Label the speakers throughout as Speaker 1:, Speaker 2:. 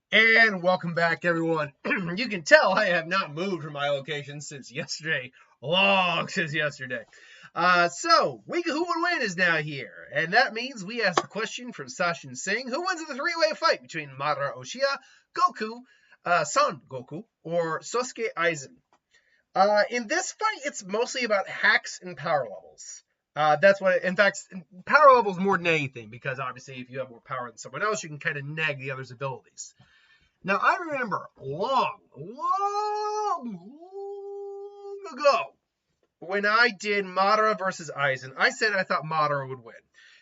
Speaker 1: And welcome back, everyone. You can tell I have not moved from my location since yesterday. Long since yesterday. So, Who Would Win is now here. And that means we ask the question from Sachin Singh, who wins in the three-way fight between Madara Uchiha, Goku, Son Goku, or Sosuke Aizen? In this fight, it's mostly about hacks and power levels. That's what, in fact, power levels more than anything, because obviously if you have more power than someone else, you can kind of neg the other's abilities. Now, I remember long ago when I did Madara versus Aizen, I said I thought Madara would win.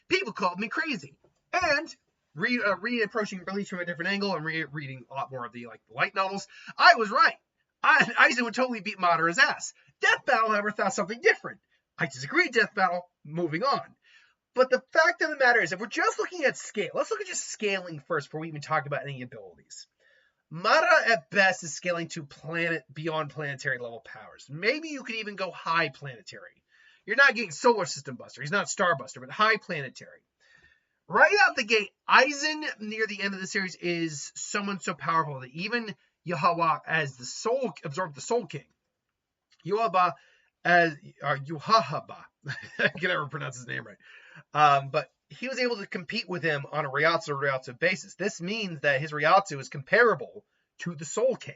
Speaker 1: People called me crazy. And re-approaching Bleach from a different angle and reading a lot more of the light novels, I was right. Aizen would totally beat Madara's ass. Death Battle, however, thought something different. I disagree, Death Battle. Moving on. But the fact of the matter is, if we're just looking at scale, let's look at just scaling first before we even talk about any abilities. Madara at best is scaling to beyond planetary level powers. Maybe you could even go high planetary. You're not getting solar system buster. He's not star buster, but high planetary. Right out the gate, Aizen near the end of the series is someone so powerful that even Yahweh as the soul absorbed the Soul King. Yuhaba as Yuhahaba. I can never pronounce his name right. But he was able to compete with him on a Ryatsu basis. This means that his Ryatsu is comparable to the Soul King,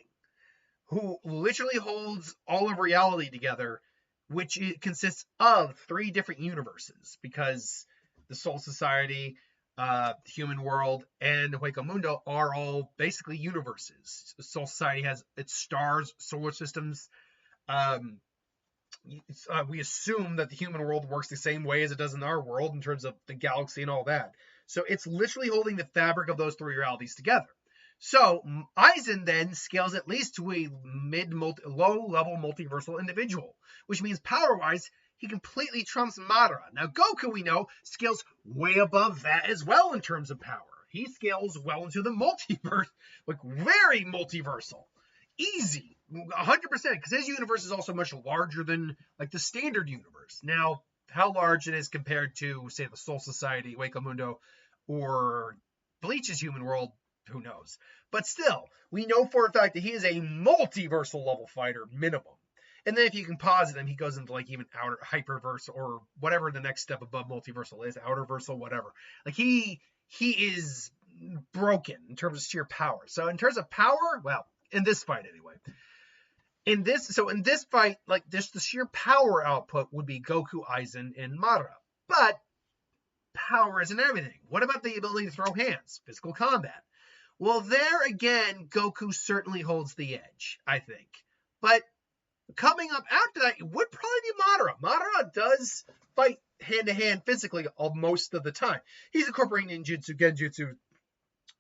Speaker 1: who literally holds all of reality together, which consists of 3 different universes, because the Soul Society, the Human World, and Hueco Mundo are all basically universes. The Soul Society has its stars, solar systems. We assume that the human world works the same way as it does in our world in terms of the galaxy and all that. So it's literally holding the fabric of those 3 realities together. So Aizen then scales at least to a low-level multiversal individual, which means power-wise, he completely trumps Madara. Now Goku, we know, scales way above that as well in terms of power. He scales well into the multiverse, very multiversal. Easy. 100%, because his universe is also much larger than the standard universe. Now, how large it is compared to, say, the Soul Society, Hueco Mundo, or Bleach's human world, who knows? But still, we know for a fact that he is a multiversal level fighter, minimum. And then if you can posit him, he goes into even outer hyperverse or whatever the next step above multiversal is, outerversal, whatever. He is broken in terms of sheer power. So in terms of power, well, in this fight anyway. In this fight, the sheer power output would be Goku, Aizen, and Madara. But power isn't everything. What about the ability to throw hands? Physical combat. Well, there again, Goku certainly holds the edge, I think. But coming up after that would probably be Madara. Madara does fight hand-to-hand physically most of the time. He's incorporating ninjutsu, genjutsu,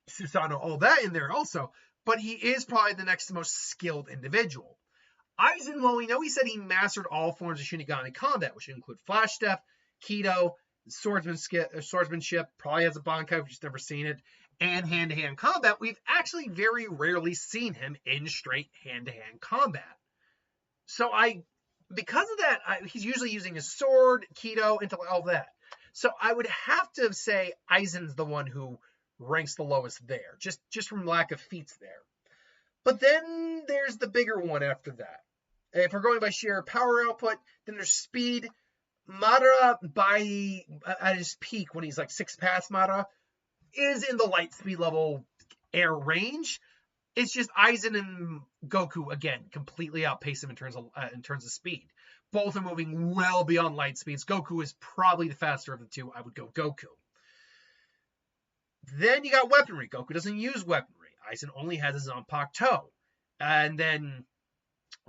Speaker 1: Susanoo, all that in there also. But he is probably the next most skilled individual. Aizen, well, we know he said he mastered all forms of Shinigami combat, which include Flash Step, Kido, swordsmanship, probably has a Bankai, we've just never seen it, and hand-to-hand combat. We've actually very rarely seen him in straight hand-to-hand combat. So because of that, he's usually using his sword, Kido, into all that. So I would have to say Aizen's the one who ranks the lowest there, just from lack of feats there. But then there's the bigger one after that. If we're going by sheer power output, then there's speed. Madara, at his peak, when he's 6 paths Madara, is in the light speed level air range. It's just Aizen and Goku, again, completely outpace him in terms of speed. Both are moving well beyond light speeds. Goku is probably the faster of the two. I would go Goku. Then you got weaponry. Goku doesn't use weaponry. Aizen only has his Zanpakuto. And then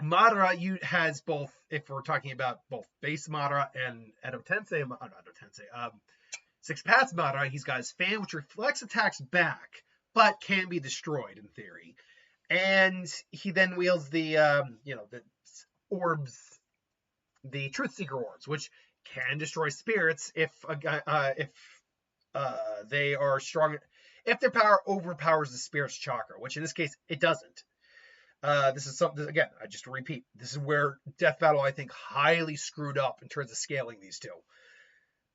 Speaker 1: Madara has both, if we're talking about both base Madara and Six Paths Madara, he's got his fan, which reflects attacks back, but can be destroyed in theory. And he then wields the orbs, the Truth Seeker orbs, which can destroy spirits if they are strong, if their power overpowers the spirit's chakra, which in this case it doesn't. This is something, again, I just repeat, this is where Death Battle, I think, highly screwed up in terms of scaling these two.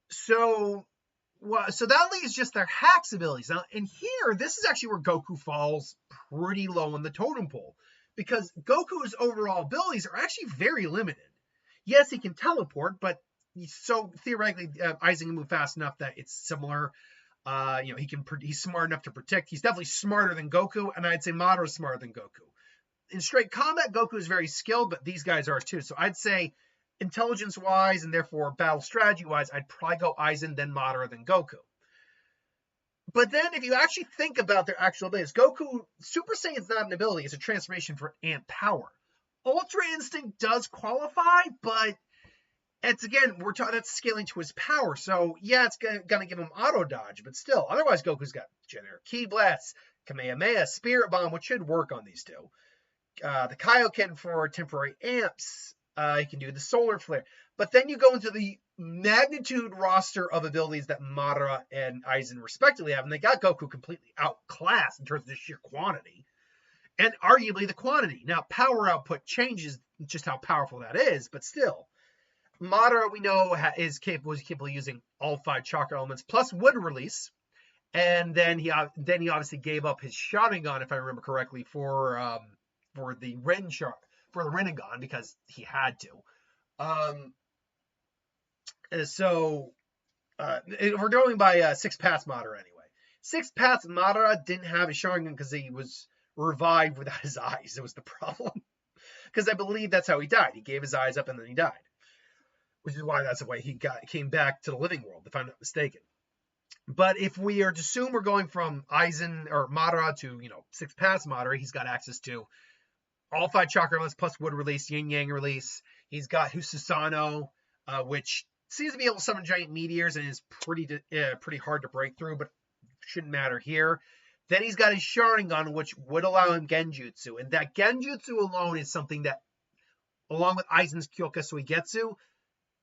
Speaker 1: So Well, so that leaves just their hacks abilities. Now, and here, this is actually where Goku falls pretty low on the totem pole, because Goku's overall abilities are actually very limited. Yes, he can teleport, but so theoretically, Aizen can move fast enough that it's similar. He's smart enough to protect. He's definitely smarter than Goku, and I'd say Madara is smarter than Goku. In straight combat, Goku is very skilled, but these guys are too. So I'd say intelligence-wise and therefore battle strategy-wise, I'd probably go Aizen, then Madara, then Goku. But then if you actually think about their actual abilities, Goku, Super Saiyan is not an ability, it's a transformation for Ant power. Ultra Instinct does qualify, but it's again, that's scaling to his power. So yeah, it's gonna give him auto dodge, but still, otherwise Goku's got generic Ki Blast, Kamehameha, Spirit Bomb, which should work on these two. The Kaioken for temporary amps. He can do the Solar Flare. But then you go into the magnitude roster of abilities that Madara and Aizen respectively have, and they got Goku completely outclassed in terms of the sheer quantity, and arguably the quantity. Now, power output changes just how powerful that is, but still. Madara, we know, is capable of using all 5 chakra elements plus wood release, and then he obviously gave up his Sharingan, if I remember correctly, for the Rinnegan because he had to. We're going by 6 Paths Madara anyway. 6 Paths Madara didn't have his Sharingan because he was revived without his eyes. It was the problem. Because I believe that's how he died. He gave his eyes up and then he died. Which is why that's the way he came back to the living world, if I'm not mistaken. But if we are to assume we're going from Aizen or Madara to 6 Paths Madara, he's got access to all 5 chakra elements plus wood release, yin yang release. He's got Hususano, which seems to be able to summon giant meteors and is pretty hard to break through, but shouldn't matter here. Then he's got his Sharingan, which would allow him Genjutsu, and that Genjutsu alone is something that, along with Aizen's Kyoka Suigetsu,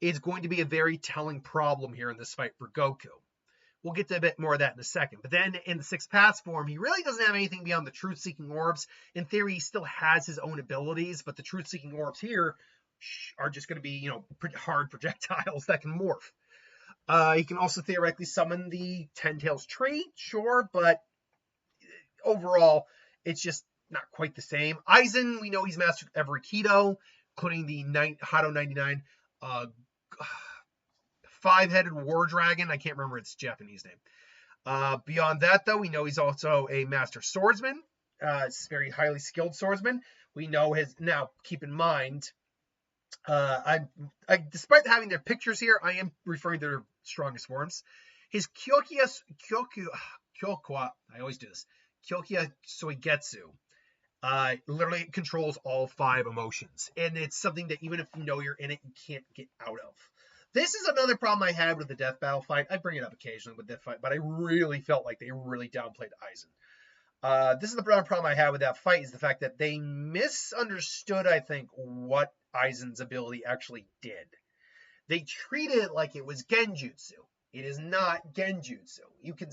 Speaker 1: is going to be a very telling problem here in this fight for Goku. We'll get to a bit more of that in a second. But then in the 6 Paths form, he really doesn't have anything beyond the Truth-Seeking Orbs. In theory, he still has his own abilities, but the Truth-Seeking Orbs here are just going to be, pretty hard projectiles that can morph. He can also theoretically summon the Ten Tails tree, sure, but overall, it's just not quite the same. Aizen, we know he's mastered every Kido, including the Hado 99 5-headed war dragon. I can't remember its Japanese name. Beyond that, though, we know he's also a master swordsman. It's very highly skilled swordsman. We know his. Now, keep in mind, despite having their pictures here, I am referring to their strongest forms. His Kyokya, I always do this. Kyokia Suigetsu. Literally controls all 5 emotions. And it's something that even if you know you're in it, you can't get out of. This is another problem I had with the Death Battle fight. I bring it up occasionally with that fight, but I really felt like they really downplayed Aizen. This is the problem I had with that fight, is the fact that they misunderstood, I think, what Aizen's ability actually did. They treated it like it was Genjutsu. It is not Genjutsu. You can,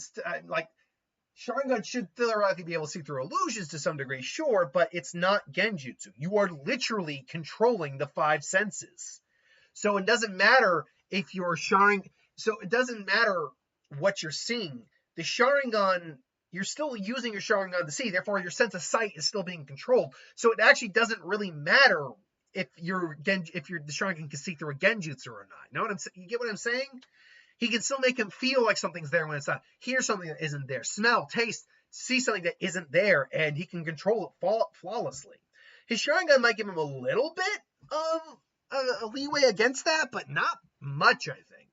Speaker 1: Sharingan should theoretically be able to see through illusions to some degree, sure, but it's not Genjutsu. You are literally controlling the 5 senses. So it doesn't matter if you're Sharingan. So it doesn't matter what you're seeing. The Sharingan, you're still using your Sharingan to see. Therefore, your sense of sight is still being controlled. So it actually doesn't really matter if the Sharingan can see through a Genjutsu or not. You get what I'm saying? He can still make him feel like something's there when it's not. Hear something that isn't there. Smell, taste, see something that isn't there, and he can control it flawlessly. His Sharingan might give him a little bit of a leeway against that, but not much, I think.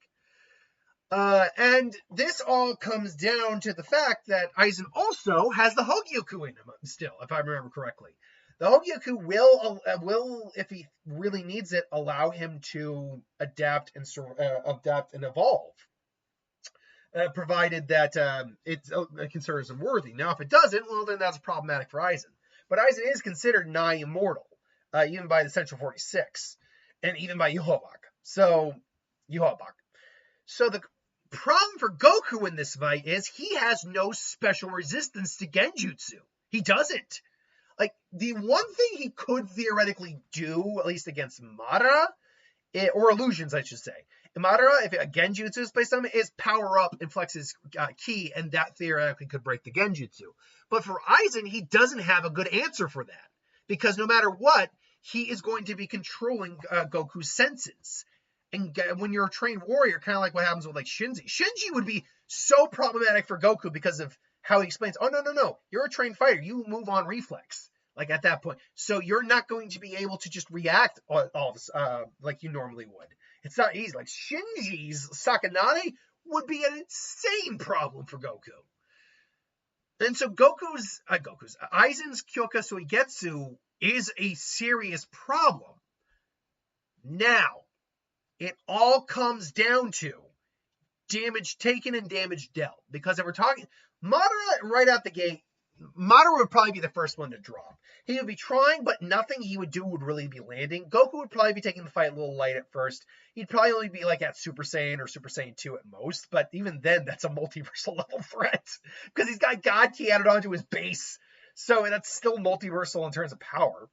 Speaker 1: And this all comes down to the fact that Aizen also has the Hogyoku in him still, if I remember correctly. The Hogyoku will, if he really needs it, allow him to adapt and evolve, provided that it considers him worthy. Now, if it doesn't, well, then that's problematic for Aizen. But Aizen is considered nigh immortal, even by the Central 46, and even by Yhwach. So the problem for Goku in this fight is he has no special resistance to Genjutsu. He doesn't. Like, the one thing he could theoretically do, at least against Madara, or illusions, I should say, Madara, if a Genjutsu is placed on him, is power up and flex his ki, and that theoretically could break the Genjutsu. But for Aizen, he doesn't have a good answer for that, because no matter what, he is going to be controlling Goku's senses. And when you're a trained warrior, kind of like what happens with like Shinji. Shinji would be so problematic for Goku because of how he explains, oh, no, you're a trained fighter. You move on reflex, like at that point. So you're not going to be able to just react all this, like you normally would. It's not easy. Like Shinji's Sakanade would be an insane problem for Goku. And so Aizen's Kyoka Suigetsu is a serious problem. Now, it all comes down to damage taken and damage dealt. Because if we're talking Madara right out the gate, Madara would probably be the first one to drop. He would be trying, but nothing he would do would really be landing. Goku would probably be taking the fight a little light at first. He'd probably only be like at Super Saiyan or Super Saiyan 2 at most. But even then, that's a multiversal level threat. Because he's got God Ki added onto his base. So that's still multiversal in terms of power.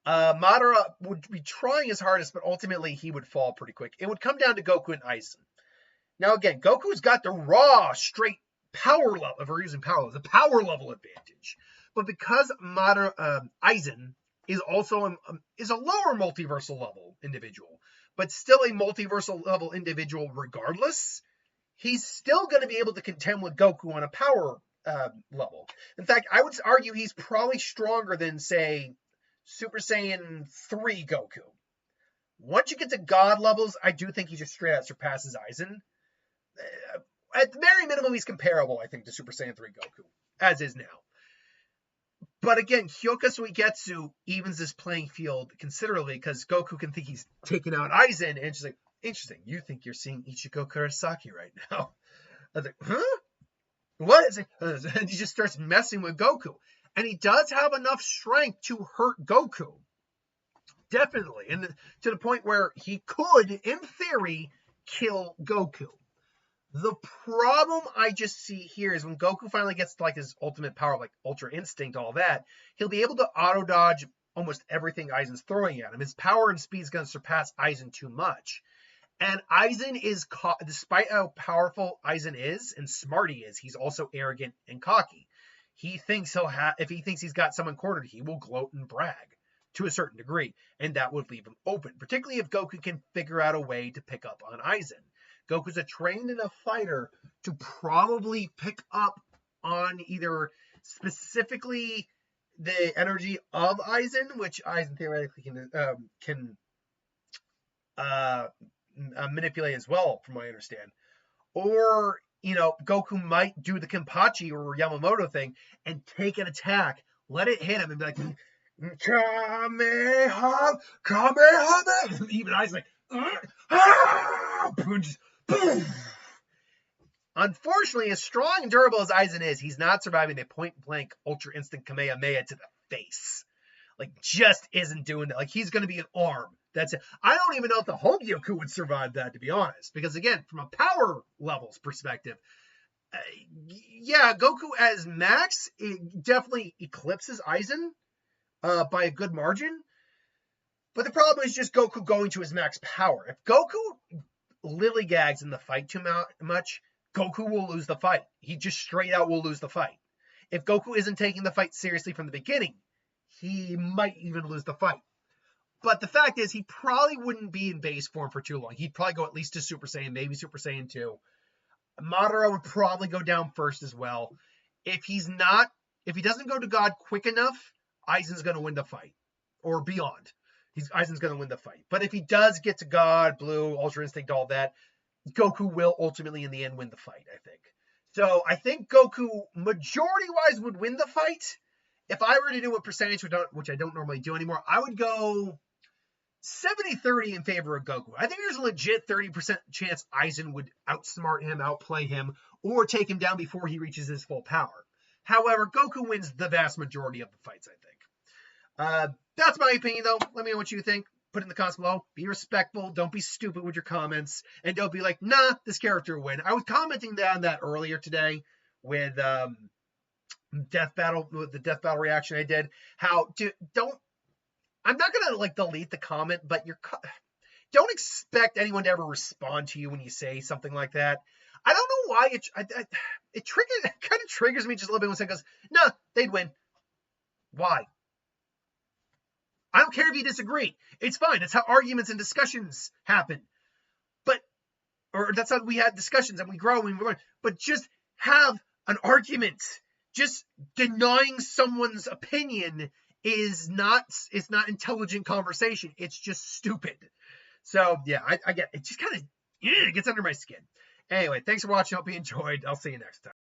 Speaker 1: Madara would be trying his hardest, but ultimately he would fall pretty quick. It would come down to Goku and Aizen. Now again, Goku's got the raw, straight power level, if we're using power, the power level advantage. But because Aizen is also is a lower multiversal level individual, but still a multiversal level individual regardless, he's still going to be able to contend with Goku on a power level. In fact, I would argue he's probably stronger than, say, Super Saiyan 3 Goku. Once you get to God levels, I do think he just straight out surpasses Aizen. At the very minimum, he's comparable, I think, to Super Saiyan 3 Goku, as is now. But again, Kyoka Suigetsu evens this playing field considerably because Goku can think he's taking out Aizen, and it's like, interesting, you think you're seeing Ichigo Kurosaki right now. I was like, huh? What is it? And he just starts messing with Goku. And he does have enough strength to hurt Goku. Definitely. And to the point where he could, in theory, kill Goku. The problem I just see here is when Goku finally gets to like his ultimate power, like Ultra Instinct, all that, he'll be able to auto-dodge almost everything Aizen's throwing at him. His power and speed is going to surpass Aizen too much. And Aizen is, despite how powerful Aizen is and smart he is, he's also arrogant and cocky. He thinks if he thinks he's got someone cornered, he will gloat and brag to a certain degree, and that would leave him open, particularly if Goku can figure out a way to pick up on Aizen. Goku's a trained enough fighter to probably pick up on either specifically the energy of Aizen, which Aizen theoretically can manipulate as well, from what I understand, or Goku might do the Kenpachi or Yamamoto thing and take an attack, let it hit him, and be like, Kamehameha, Kamehameha. Even Aizen's like, boom. Unfortunately, as strong and durable as Aizen is, he's not surviving a point-blank Ultra Instinct Kamehameha to the face. Like, just isn't doing that. Like, he's going to be an arm. That's it. I don't even know if the Hogyoku would survive that, to be honest. Because, again, from a power levels perspective, Goku as max, it definitely eclipses Aizen by a good margin. But the problem is just Goku going to his max power. If Goku lillygags in the fight too much, Goku will lose the fight. He just straight out will lose the fight. If Goku isn't taking the fight seriously from the beginning, he might even lose the fight. But the fact is, he probably wouldn't be in base form for too long. He'd probably go at least to Super Saiyan, maybe Super Saiyan 2. Madara would probably go down first as well. If he doesn't go to God quick enough, Aizen's going to win the fight. Or beyond. Aizen's going to win the fight. But if he does get to God, Blue, Ultra Instinct, all that, Goku will ultimately, in the end, win the fight, I think. So I think Goku, majority-wise, would win the fight. If I were to do a percentage, which I don't normally do anymore, I would go 70-30 in favor of Goku. I think there's a legit 30% chance Aizen would outsmart him, outplay him, or take him down before he reaches his full power. However, Goku wins the vast majority of the fights, I think. That's my opinion, though. Let me know what you think. Put it in the comments below. Be respectful. Don't be stupid with your comments. And don't be like, nah, this character will win. I was commenting on that earlier today with the death battle reaction I did. I'm not going to delete the comment, but don't expect anyone to ever respond to you when you say something like that. I don't know why it kind of triggers me just a little bit when someone goes, "Nah, they'd win." Why? I don't care if you disagree. It's fine. That's how arguments and discussions happen. Or that's how we had discussions and we grow and we learn. But just have an argument. Just denying someone's opinion is not intelligent conversation. It's just stupid. So yeah, I get it. Just kind of gets under my skin. Anyway, thanks for watching. Hope you enjoyed. I'll see you next time.